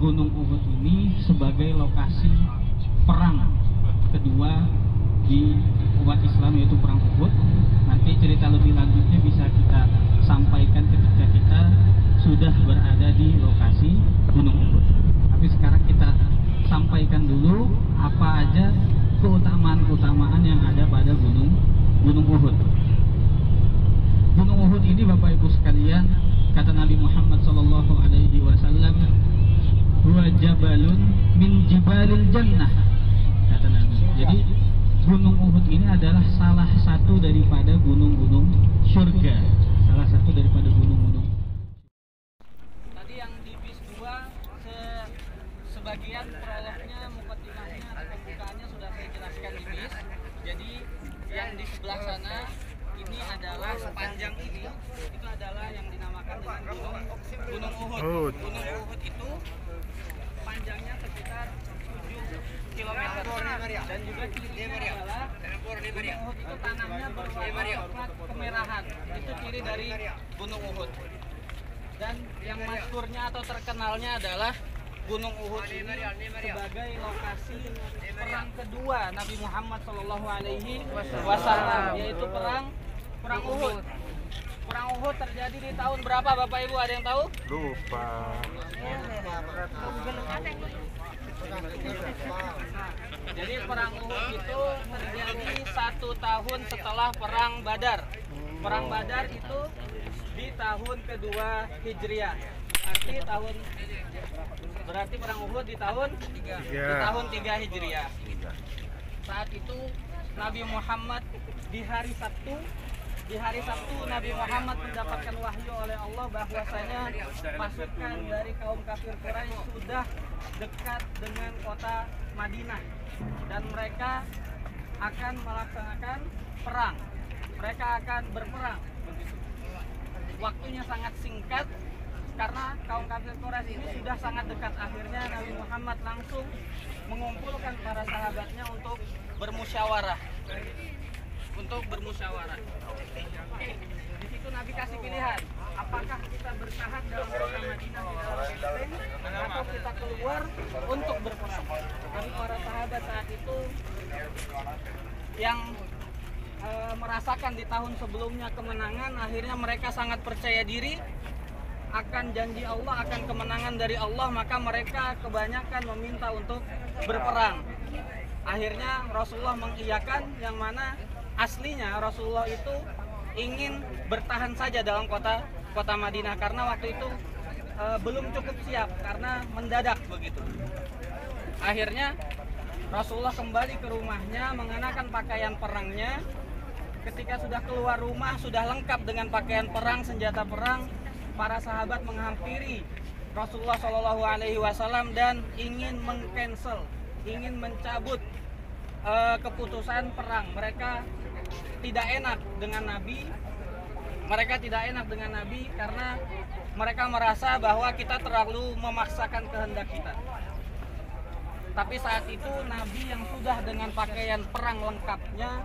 Gunung Uhud ini sebagai lokasi perang kedua di umat Islam, yaitu perang Uhud. Nanti cerita lebih lanjutnya bisa kita sampaikan ketika kita sudah berada di lokasi Gunung Uhud. Tapi sekarang kita sampaikan dulu apa aja keutamaan-keutamaan yang ada pada Gunung Uhud. Gunung Uhud ini Bapak Ibu sekalian, kata Nabi Muhammad SAW, huwa jabalun min jibalil jannah, kata Nabi. Jadi Gunung Uhud ini adalah salah satu daripada gunung-gunung surga, salah satu daripada gunung-gunung. Tadi yang di bis 2 sebagian prolognya, mukaddimahnya atau pembukaannya sudah saya jelaskan di bis. Jadi yang di sebelah sana ini adalah sepanjang ini, itu adalah yang dinamakan dengan Gunung Uhud. Gunung Uhud itu panjangnya sekitar 7 km dan juga cirinya adalah Gunung Uhud itu tanahnya berwarna kemerahan. Itu ciri dari Gunung Uhud. Dan yang masyhurnya atau terkenalnya adalah Gunung Uhud ini sebagai lokasi perang kedua Nabi Muhammad SAW, yaitu perang Uhud. Perang Uhud terjadi di tahun berapa Bapak Ibu, ada yang tahu? Lupa. Jadi perang Uhud itu terjadi 1 tahun setelah perang Badar. Perang Badar itu di tahun kedua Hijriah. Berarti perang Uhud di tahun 3 Hijriah. Saat itu Nabi Muhammad di hari Sabtu Nabi Muhammad mendapatkan wahyu oleh Allah bahwasanya pasukan dari kaum kafir Quraisy sudah dekat dengan kota Madinah dan mereka akan melaksanakan perang. Mereka akan berperang. Waktunya sangat singkat karena kaum kafir Quraisy ini sudah sangat dekat. Akhirnya Nabi Muhammad langsung mengumpulkan para sahabatnya untuk bermusyawarah. Di situ Nabi kasih pilihan, apakah kita bertahan dalam kota Madinah di dalam benteng atau kita keluar untuk berperang. Tapi para sahabat saat itu yang merasakan di tahun sebelumnya kemenangan, akhirnya mereka sangat percaya diri akan janji Allah, akan kemenangan dari Allah, maka mereka kebanyakan meminta untuk berperang. Akhirnya Rasulullah mengiyakan, yang mana aslinya Rasulullah itu ingin bertahan saja dalam kota Madinah karena waktu itu belum cukup siap karena mendadak begitu. Akhirnya Rasulullah kembali ke rumahnya mengenakan pakaian perangnya. Ketika sudah keluar rumah, sudah lengkap dengan pakaian perang, senjata perang, para sahabat menghampiri Rasulullah SAW dan ingin mengcancel, ingin mencabut keputusan perang. Mereka tidak enak dengan Nabi karena mereka merasa bahwa kita terlalu memaksakan kehendak kita. Tapi saat itu Nabi yang sudah dengan pakaian perang lengkapnya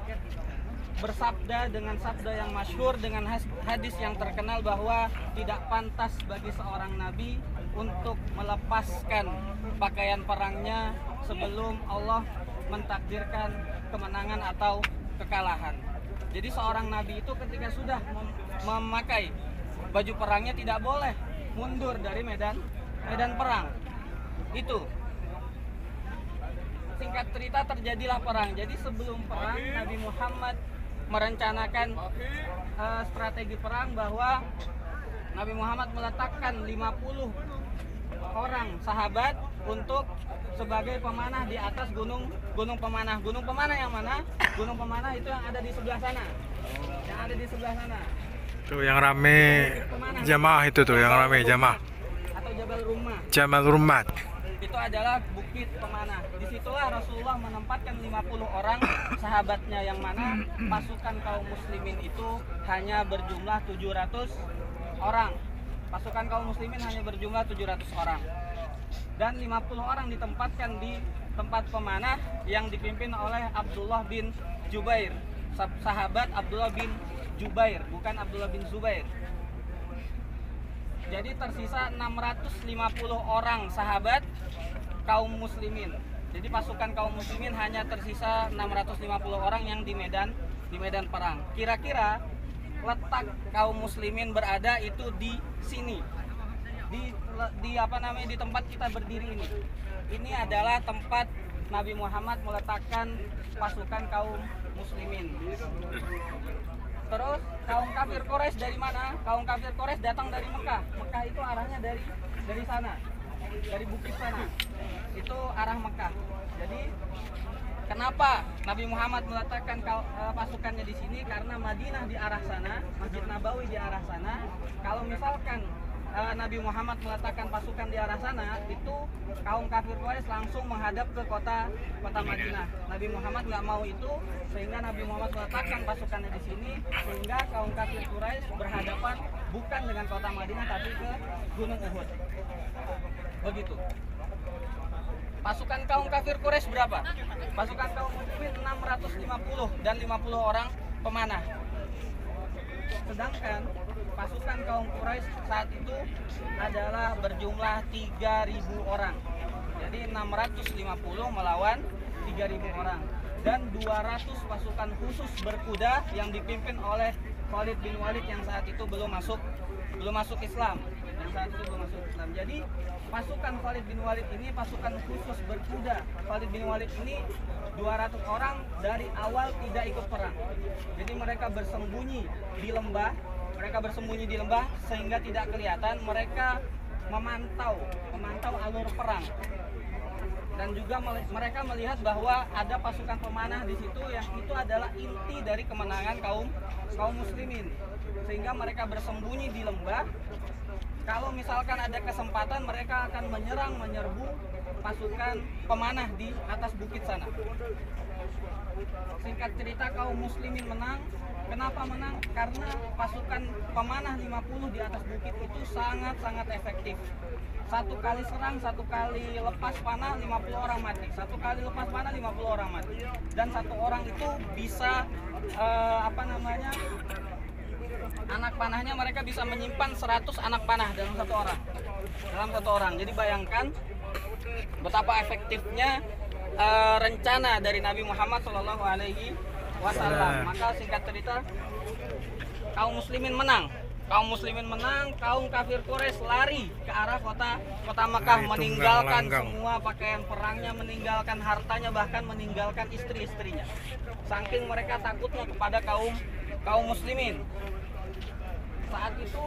bersabda dengan sabda yang masyhur, dengan hadis yang terkenal bahwa tidak pantas bagi seorang nabi untuk melepaskan pakaian perangnya sebelum Allah mentakdirkan kemenangan atau kekalahan. Jadi seorang nabi itu ketika sudah memakai baju perangnya tidak boleh mundur dari medan perang. Itu singkat cerita terjadilah perang. Jadi sebelum perang Nabi Muhammad merencanakan strategi perang bahwa Nabi Muhammad meletakkan 50 orang sahabat untuk sebagai pemanah di atas gunung pemanah. Gunung pemanah yang mana? Gunung pemanah itu yang ada di sebelah sana. Yang ada di sebelah sana. Tuh yang rame jamaah itu tuh, yang rame jamaah. Atau Jabal Rumah. Jabal Rumah. Itu adalah bukit pemanah. Disitulah Rasulullah menempatkan 50 orang sahabatnya, yang mana pasukan kaum muslimin itu hanya berjumlah 700 orang. Pasukan kaum muslimin hanya berjumlah 700 orang. Dan 50 orang ditempatkan di tempat pemanah yang dipimpin oleh Abdullah bin Jubair. Sahabat Abdullah bin Jubair, bukan Abdullah bin Zubair. Jadi tersisa 650 orang sahabat kaum muslimin. Jadi pasukan kaum muslimin hanya tersisa 650 orang yang di medan perang. Kira-kira letak kaum muslimin berada itu di sini. Di tempat kita berdiri ini. Ini adalah tempat Nabi Muhammad meletakkan pasukan kaum muslimin. Terus kaum kafir Quraisy dari mana? Kaum kafir Quraisy datang dari Mekah. Mekah itu arahnya dari sana, dari bukit sana. Itu arah Mekah. Jadi kenapa Nabi Muhammad meletakkan pasukannya di sini? Karena Madinah di arah sana, Masjid Nabawi di arah sana. Kalau misalkan Nabi Muhammad meletakkan pasukan di arah sana, itu kaum kafir Quraisy langsung menghadap ke kota Madinah. Nabi Muhammad nggak mau itu, sehingga Nabi Muhammad meletakkan pasukannya di sini, sehingga kaum kafir Quraisy berhadapan bukan dengan kota Madinah tapi ke Gunung Uhud. Begitu. Pasukan kaum kafir Quraisy berapa? Pasukan kaum muslimin 650 dan 50 orang pemanah. Sedangkan pasukan kaum Quraisy saat itu adalah berjumlah 3.000 orang. Jadi 650 melawan 3.000 orang. Dan 200 pasukan khusus berkuda yang dipimpin oleh Khalid bin Walid yang saat itu belum masuk Islam. Jadi pasukan Khalid bin Walid ini pasukan khusus berkuda. Khalid bin Walid ini 200 orang dari awal tidak ikut perang. Jadi mereka bersembunyi di lembah sehingga tidak kelihatan. Mereka memantau alur perang. Dan juga mereka melihat bahwa ada pasukan pemanah di situ yang itu adalah inti dari kemenangan kaum muslimin. Sehingga mereka bersembunyi di lembah. Kalau misalkan ada kesempatan, mereka akan menyerbu pasukan pemanah di atas bukit sana. Singkat cerita, kaum muslimin menang. Kenapa menang? Karena pasukan pemanah 50 di atas bukit itu sangat-sangat efektif. Satu kali serang, satu kali lepas panah 50 orang mati. Satu kali lepas panah 50 orang mati. Dan satu orang itu bisa anak panahnya mereka bisa menyimpan 100 anak panah dalam satu orang. Jadi bayangkan betapa efektifnya rencana dari Nabi Muhammad SAW. Maka singkat cerita, kaum muslimin menang. Kaum kafir Quraisy lari ke arah kota Mekah, meninggalkan semua pakaian perangnya, meninggalkan hartanya, bahkan meninggalkan istri-istrinya. Saking mereka takutnya kepada kaum muslimin. Saat itu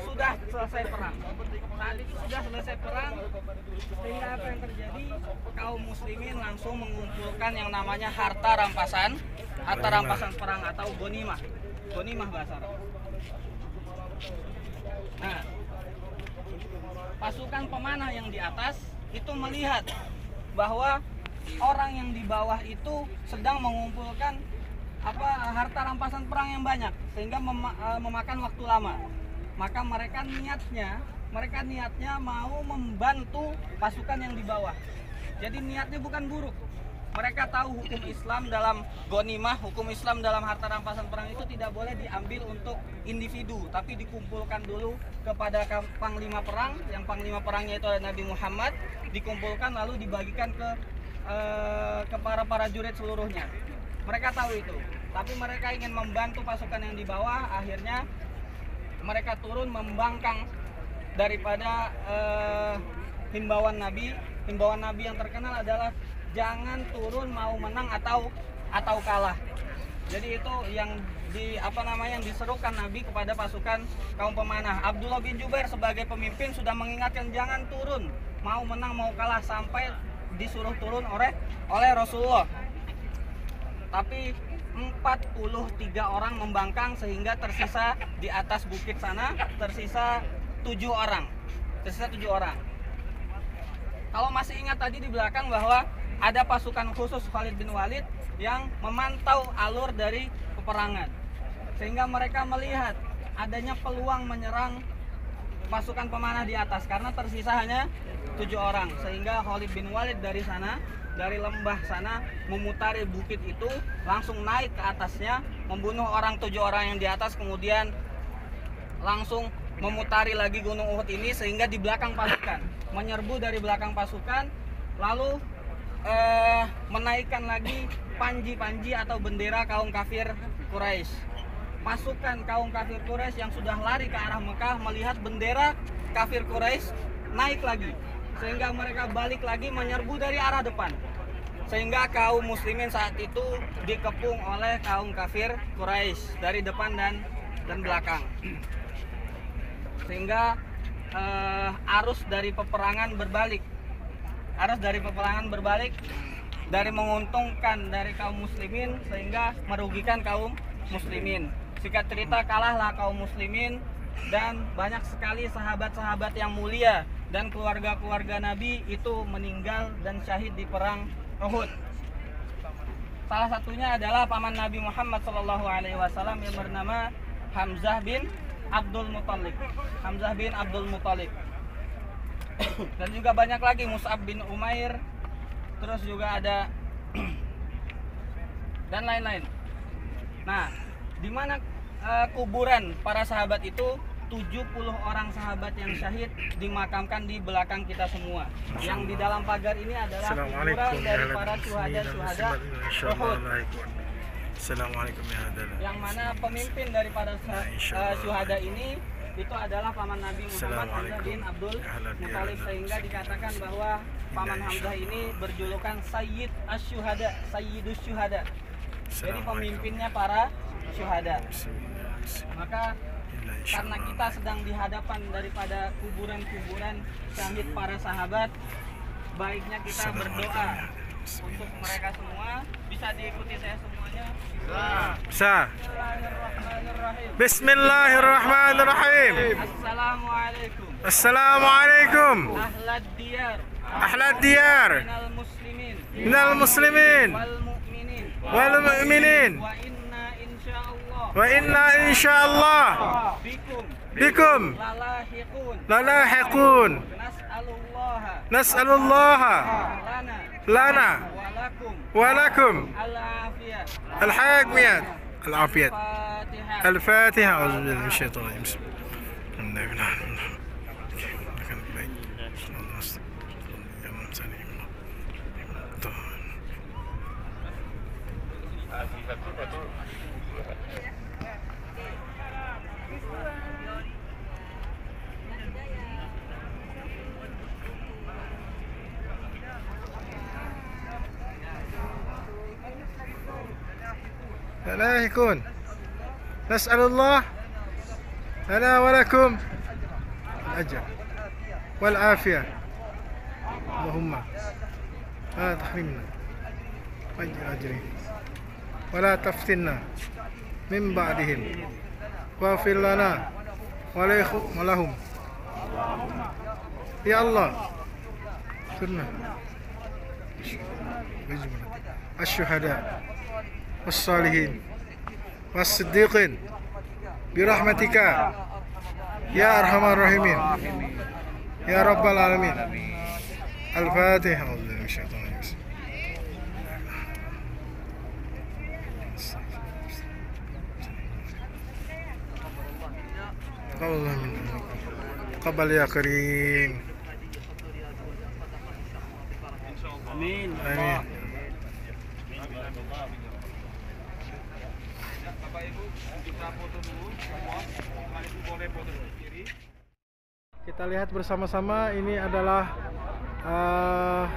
sudah selesai perang. Sehingga apa yang terjadi? Kaum muslimin langsung mengumpulkan yang namanya harta rampasan perang atau ghanimah bahasa Arab. Nah, pasukan pemanah yang di atas itu melihat bahwa orang yang di bawah itu sedang mengumpulkan harta rampasan perang yang banyak, sehingga memakan waktu lama. Maka mereka niatnya mau membantu pasukan yang di bawah. Jadi niatnya bukan buruk. Mereka tahu hukum Islam dalam ghanimah, hukum Islam dalam harta rampasan perang itu tidak boleh diambil untuk individu, tapi dikumpulkan dulu kepada panglima perang. Yang panglima perangnya itu adalah Nabi Muhammad, dikumpulkan lalu dibagikan ke para prajurit seluruhnya. Mereka tahu itu, tapi mereka ingin membantu pasukan yang di bawah. Akhirnya mereka turun membangkang daripada himbauan Nabi. Himbauan Nabi yang terkenal adalah jangan turun mau menang atau kalah. Jadi itu yang diserukan Nabi kepada pasukan kaum pemanah. Abdullah bin Jubair sebagai pemimpin sudah mengingatkan jangan turun mau menang mau kalah, sampai disuruh turun oleh Rasulullah. Tapi 43 orang membangkang sehingga tersisa di atas bukit sana tersisa 7 orang. Kalau masih ingat tadi di belakang bahwa ada pasukan khusus Khalid bin Walid yang memantau alur dari peperangan, sehingga mereka melihat adanya peluang menyerang pasukan pemanah di atas karena tersisa hanya 7 orang, sehingga Khalid bin Walid dari lembah sana memutari bukit itu, langsung naik ke atasnya, membunuh 7 orang yang di atas, kemudian langsung memutari lagi Gunung Uhud ini sehingga di belakang pasukan, menyerbu dari belakang pasukan, lalu menaikkan lagi panji-panji atau bendera kaum kafir Quraisy. Pasukan kaum kafir Quraisy yang sudah lari ke arah Mekah melihat bendera kafir Quraisy naik lagi, sehingga mereka balik lagi menyerbu dari arah depan, sehingga kaum muslimin saat itu dikepung oleh kaum kafir Quraisy dari depan dan belakang, sehingga arus dari peperangan berbalik dari menguntungkan dari kaum muslimin sehingga merugikan kaum muslimin. Singkat cerita, kalahlah kaum muslimin dan banyak sekali sahabat-sahabat yang mulia dan keluarga-keluarga Nabi itu meninggal dan syahid di perang Uhud. Salah satunya adalah paman Nabi Muhammad SAW yang bernama Hamzah bin Abdul Muthalib. Dan juga banyak lagi, Mus'ab bin Umair, terus juga ada dan lain-lain. Nah, di mana kuburan para sahabat itu, 70 orang sahabat yang syahid dimakamkan di belakang kita semua. Yang di dalam pagar ini adalah kuburan dari para syuhada Uhud. Assalamualaikum ya hadal. Yang mana pemimpin daripada syuhada ini itu adalah paman Nabi Muhammad Hamzah bin Abdul Muthalib, sehingga dikatakan bahwa paman Hamzah ini berjulukan Sayyidus Syuhada. Jadi pemimpinnya para syuhada. Maka karena kita sedang di hadapan daripada kuburan-kuburan syahid para sahabat, baiknya kita berdoa untuk mereka semua. Bisa diikuti saya semuanya. Bisa. Bismillahirrahmanirrahim. Assalamualaikum. Assalamualaikum. Ahlad diyar. Minal muslimin. Wal mu'minin. Wa inna insyaallah bikum lalahiqun. Nas'alullaha lana walakum al-haqmiyat al-afiyat. Al-Fatiha. A'udzu billahi minasy syaithanir rajim. لا يكون نسأل الله لنا ولكم الأجر والعافية اللهم لا تحرمنا أجرهم ولا تفتنا من بعدهم واغفر لنا ولهم يا الله سرنا الشهداء والصالحين والصديقين برحمتك يا أرحم الراحمين يا رب العالمين. الفاتحة. أعوذ بالله من الشيطان الرجيم. قبل يا كريم. Amin. Amin. Bapak Ibu kita foto dulu semua. Ibu boleh foto sendiri. Kita lihat bersama-sama, ini adalah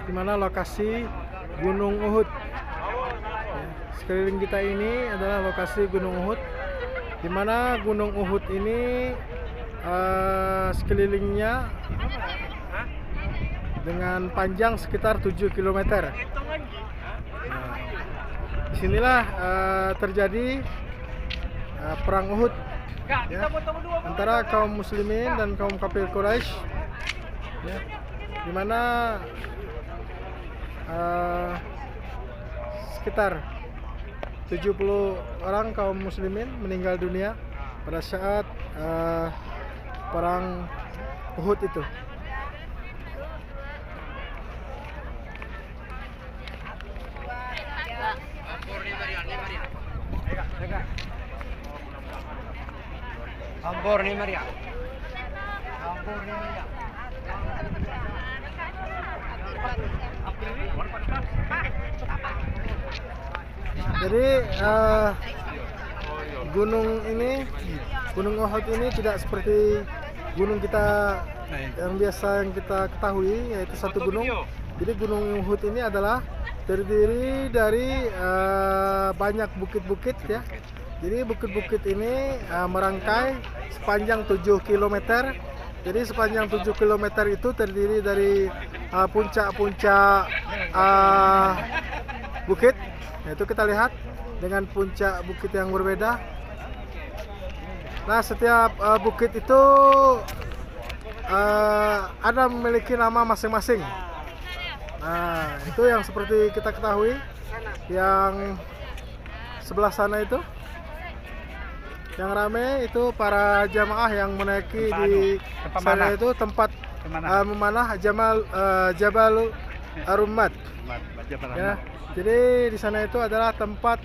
di mana lokasi Gunung Uhud. Ya, sekeliling kita ini adalah lokasi Gunung Uhud, di mana Gunung Uhud ini sekelilingnya dengan panjang sekitar 7 km. Nah, disinilah terjadi perang Uhud ya, antara kaum muslimin dan kaum kafir Quraisy ya, di mana sekitar 70 orang kaum muslimin meninggal dunia pada saat perang Uhud itu. Ambor nih Maria. Jadi gunung ini, Gunung Uhud ini tidak seperti gunung kita yang biasa yang kita ketahui, yaitu satu gunung. Jadi Gunung Uhud ini adalah terdiri dari banyak bukit-bukit ya. Jadi bukit-bukit ini merangkai sepanjang 7 km. Jadi sepanjang 7 km itu terdiri dari puncak-puncak bukit. Itu kita lihat dengan puncak bukit yang berbeda. Nah, setiap bukit itu ada memiliki nama masing-masing. Nah, itu yang seperti kita ketahui, yang sebelah sana itu, yang rame itu para jamaah yang menaiki di sana itu tempat memanah Jabal Ar-Rummat. Ya, jadi di sana itu adalah tempat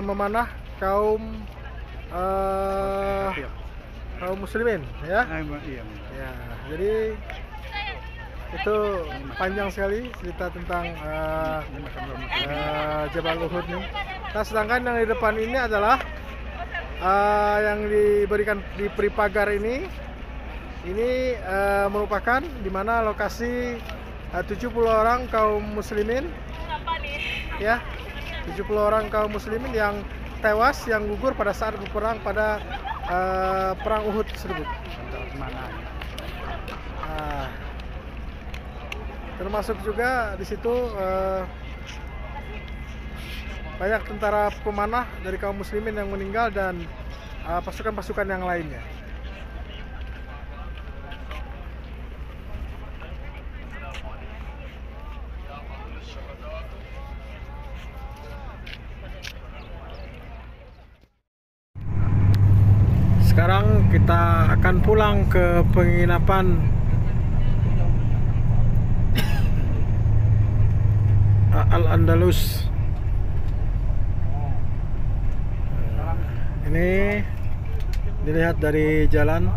memanah kaum muslimin ya. Ya, jadi itu panjang sekali cerita tentang Jabal Uhud ini. Nah, sedangkan yang di depan ini adalah yang diberi pagar ini merupakan di mana lokasi 70 orang kaum muslimin ya, 70 orang kaum muslimin yang tewas, yang gugur pada saat berperang pada perang Uhud tersebut. Termasuk juga di situ banyak tentara pemanah dari kaum muslimin yang meninggal dan pasukan-pasukan yang lainnya. Sekarang kita akan pulang ke penginapan Al-Andalus. Ini dilihat dari jalan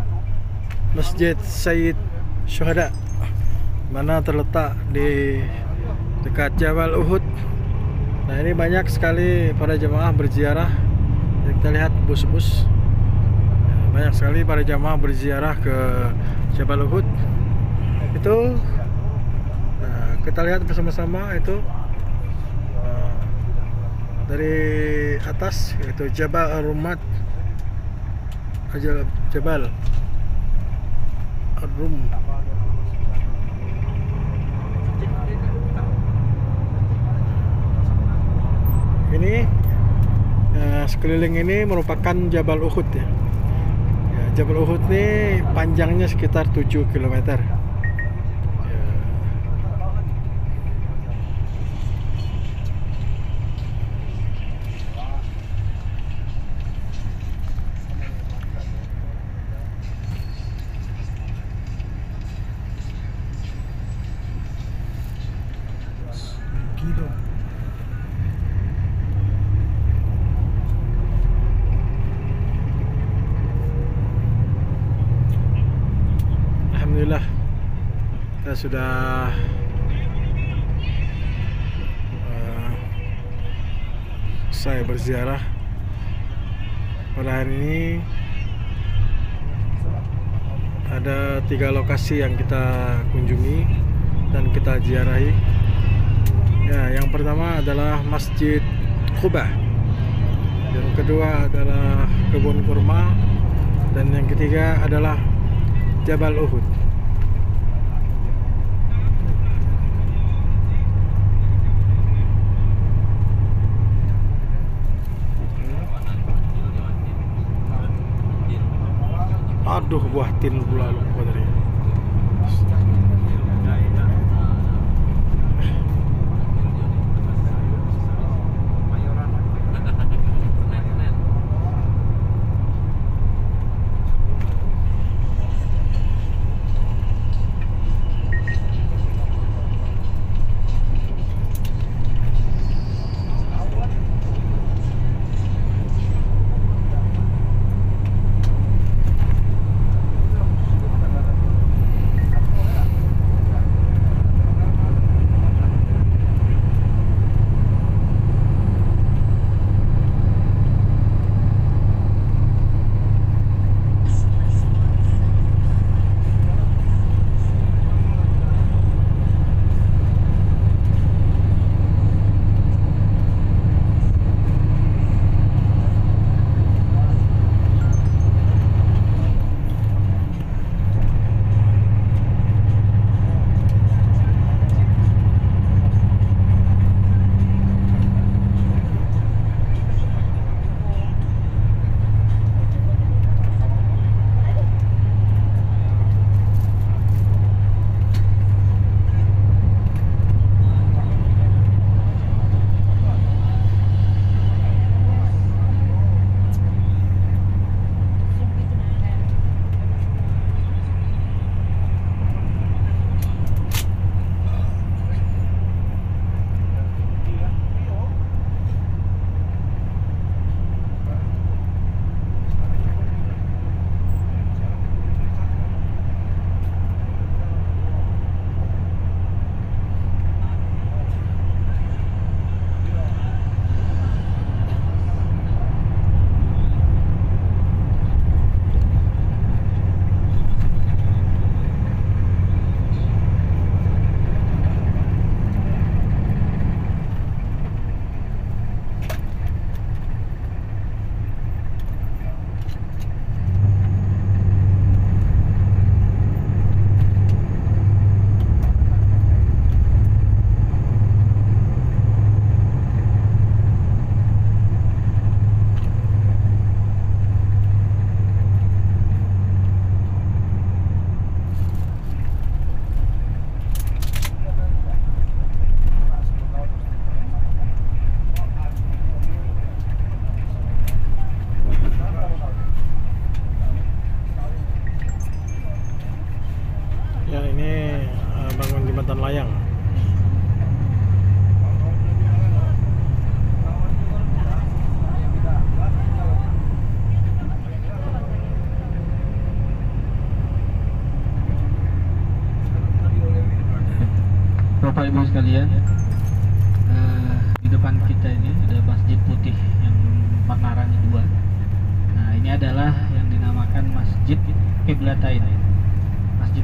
Masjid Sayyid Syuhada, mana terletak di dekat Jabal Uhud. Nah, ini banyak sekali para jemaah berziarah. Kita lihat bus-bus, banyak sekali para jemaah berziarah ke Jabal Uhud. Itu kita lihat bersama-sama itu dari atas, yaitu Jabal Ar-Rummat, Jabal Ar-Rum. Ini sekeliling ini merupakan Jabal Uhud ya. Jabal Uhud ini panjangnya sekitar 7 km. Alhamdulillah kita sudah selesai berziarah. Pada hari ini ada 3 lokasi yang kita kunjungi dan kita ziarahi. Ya, yang pertama adalah Masjid Quba, yang kedua adalah kebun kurma, dan yang ketiga adalah Jabal Uhud. Aduh, buah tin pula lupa tadi. Bapak Ibu sekalian, di depan kita ini ada masjid putih yang warnanya dua. Nah, ini adalah yang dinamakan Masjid Qiblatain. Masjid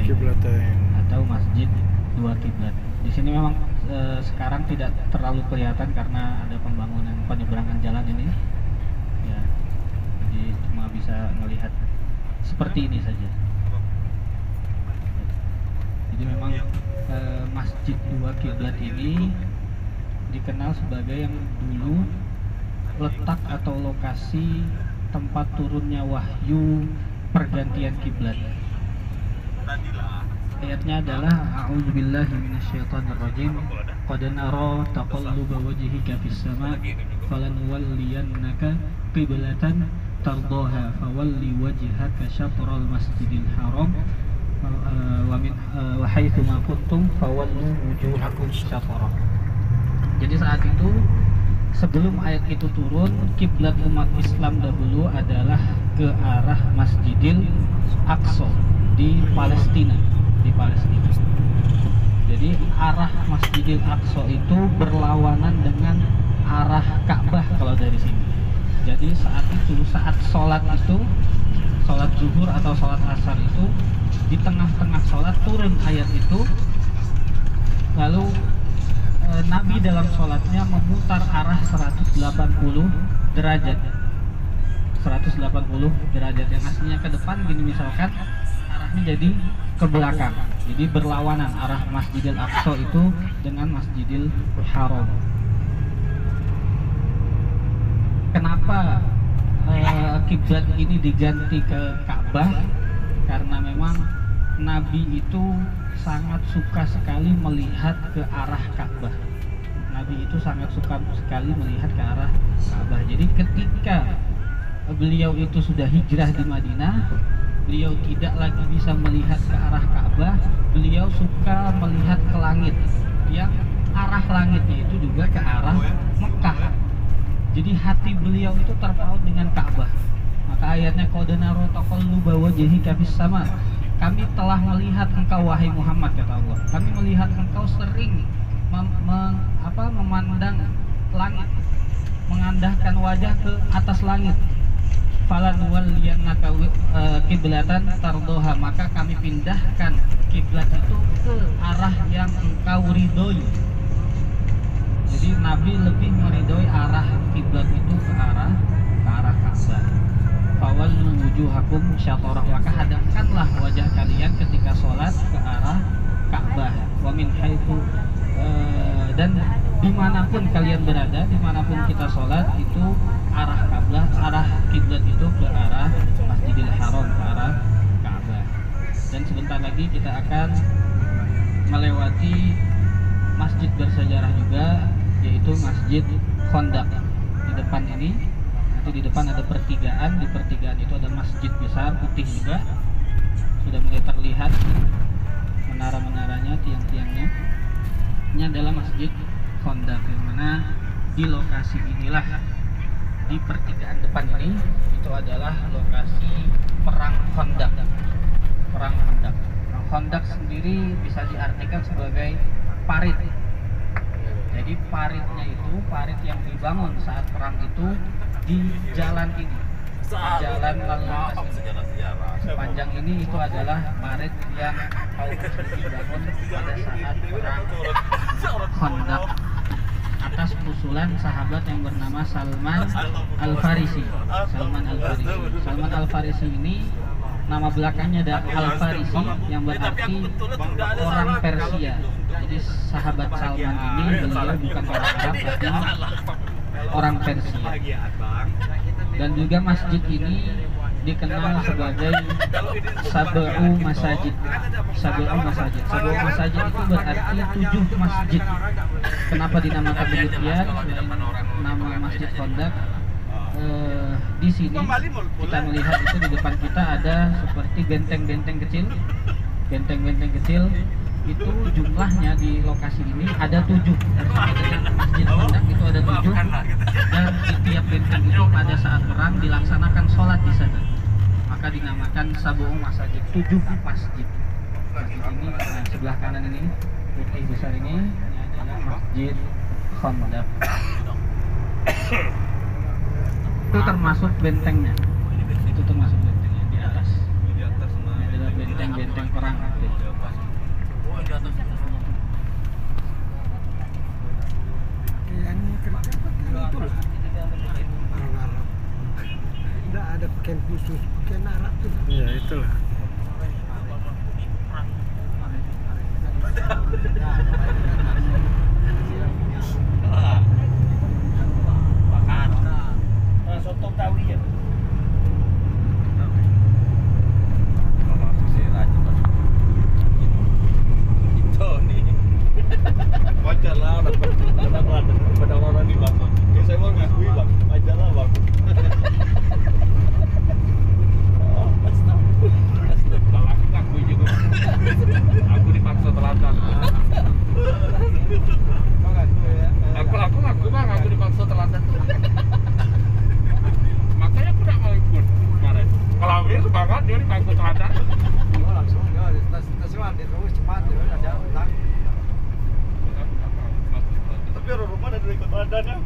Qiblatain atau Masjid Dua Kiblat. Di sini memang sekarang tidak terlalu kelihatan karena ada pembangunan penyeberangan jalan ini. Ya, jadi cuma bisa melihat seperti ini saja. Jadi memang Masjid Dua Kiblat ini dikenal sebagai yang dulu letak atau lokasi tempat turunnya wahyu pergantian kiblat. Ayatnya adalah a'udzubillahi minasyaitonirrajim qad nara taqalluba wajhika fis sama' falanuwalliyannaka qiblatan tardaha fawalli wajhaka syatral masjidil haram wa haitsu ma kuntum fawallu wujuhakum syatrah. Jadi saat itu sebelum ayat itu turun, kiblat umat Islam dahulu adalah ke arah Masjidil Aqsa di Palestina. Jadi arah Masjidil Aqsa itu berlawanan dengan arah Ka'bah kalau dari sini. Jadi saat sholat itu, sholat zuhur atau sholat asar itu, di tengah-tengah sholat turun ayat itu, lalu Nabi dalam sholatnya memutar arah 180 derajat. 180 derajat yang aslinya ke depan gini misalkan, arahnya jadi ke belakang. Jadi berlawanan arah Masjidil Aqsa itu dengan Masjidil Haram. Kenapa kiblat ini diganti ke Ka'bah? Karena memang Nabi itu sangat suka sekali melihat ke arah Ka'bah. Nabi itu sangat suka sekali melihat ke arah Ka'bah. Jadi ketika beliau itu sudah hijrah di Madinah, beliau tidak lagi bisa melihat ke arah Ka'bah. Beliau suka melihat ke langit, yang arah langitnya itu juga ke arah Mekah. Jadi hati beliau itu terpaut dengan Ka'bah. Maka ayatnya qad nara taqalluba wajhika fis sama'. Kami telah melihat engkau wahai Muhammad, kata Allah. Kami melihat engkau sering memandang langit, mengandahkan wajah ke atas langit. Falanuwalliyannaka qiblatan tardoha, maka kami pindahkan kiblat itu ke arah yang engkau ridhoi. Jadi Nabi lebih meridhoi arah kiblat itu ke arah Ka'bah. Fawallu wujuhakum syatrah, maka hadapkanlah wajah kalian ketika sholat ke arah Ka'bah. Wa min haitsu, dan dimanapun kalian berada, dimanapun kita sholat itu arah Ka'bah, arah kiblat itu ke arah Masjidil Haram, ke arah Ka'bah. Dan sebentar lagi kita akan melewati masjid bersejarah juga, yaitu Masjid Khandaq. Di depan ini, nanti di depan ada pertigaan, di pertigaan itu ada masjid besar putih juga, sudah mulai terlihat menara-menaranya, tiang-tiangnya. Ini adalah Masjid Khandaq, yang mana di lokasi inilah, di pertigaan depan ini, itu adalah lokasi perang Khandaq. Perang Khandaq. Perang Khandaq sendiri bisa diartikan sebagai parit. Jadi paritnya itu, parit yang dibangun saat perang itu di jalan ini, jalan lalu lintas ini. Sepanjang ini itu adalah parit yang kaum muslimin bangun pada saat perang Khandaq atas usulan sahabat yang bernama Salman Al-Farisi. Salman Al-Farisi ini nama belakangnya ada Al-Farisi, yang berarti orang Persia. Jadi sahabat Salman ini, beliau bukan orang Arab tapi orang Persia. Dan juga masjid ini dikenal sebagai Sab'u Masajid. Sab'u Masajid. Sab'u Masajid itu berarti 7 masjid. Kenapa dinamakan demikian? Nama Masjid Khandaq, di sini kita melihat itu di depan kita ada seperti benteng-benteng kecil. Benteng-benteng kecil itu jumlahnya di lokasi ini ada 7. Masjid Khandaq itu ada 7, dan di tiap benteng itu pada saat perang dilaksanakan sholat di sana. Maka dinamakan Sab'u Masajid, 7 masjid. Masjid ini sebelah kanan ini putih besar ini adalah Masjid Khandaq. Itu termasuk bentengnya. Itu termasuk bentengnya di atas. Ini adalah benteng-benteng perang aktif. Yang kerja pakai itulah orang Arab. Tidak ada pakaian khusus, pakaian Arab tuh. Ya itulah. Soto tawi ya. Itu nih. Wajar lah pada orang di belakang. Ya saya mau ngakui bang, wajar lah bang. Kalau aku ngakui juga. Aku dipaksa telanjang. Aku ngaku bang, aku dipaksa telanjang. Makanya aku tidak mau ikut kemarin. Kalau Amir semangat dia dipaksa telanjang. Langsung ya, tas mandi terus cepat ya, ada utang. Tapi orang rumah ada ikut telanjangnya.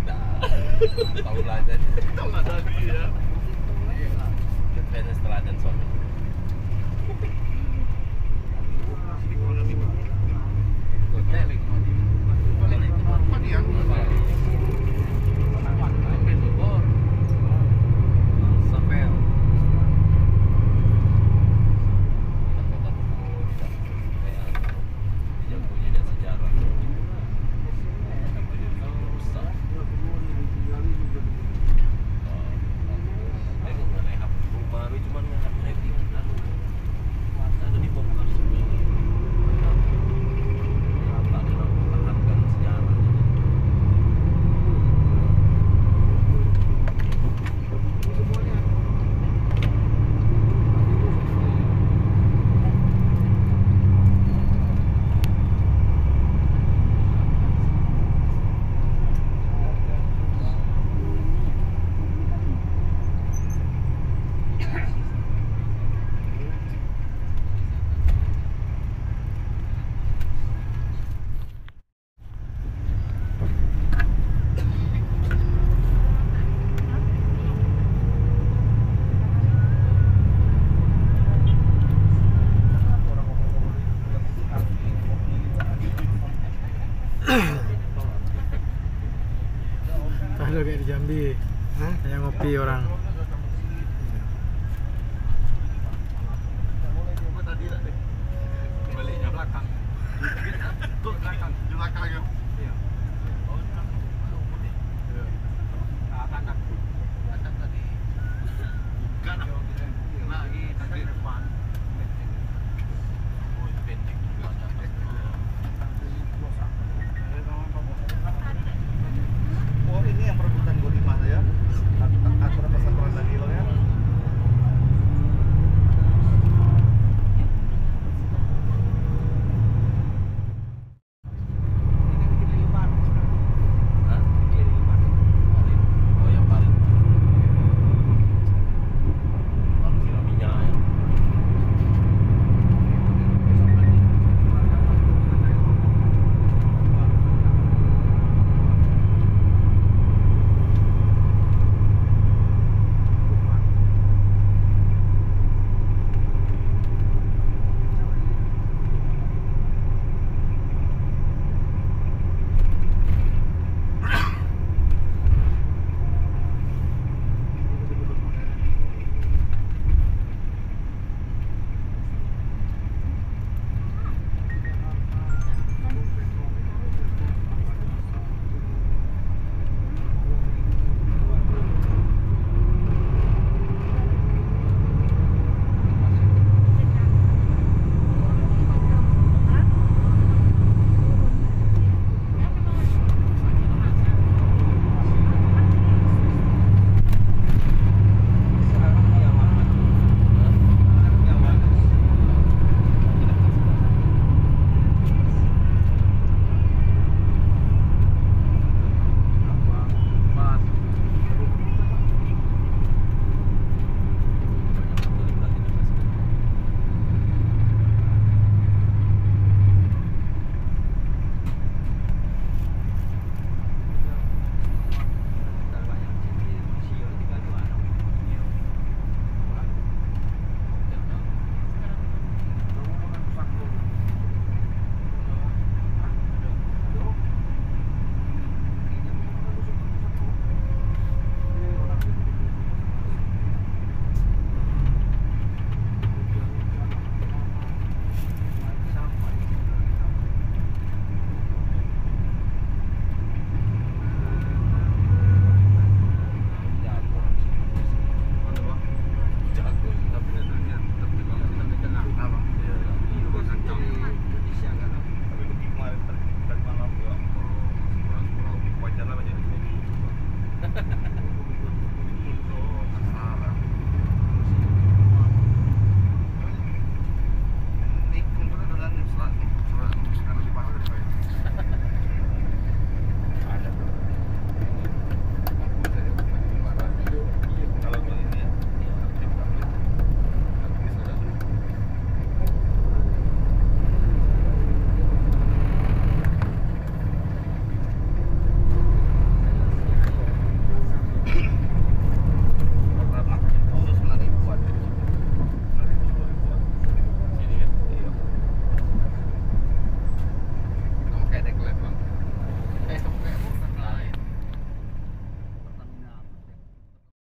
Tahu lah jadi. Tahu lah tadi ya. Ikut fans teladan suami. Tahu kayak di Jambi, yang ngopi orang.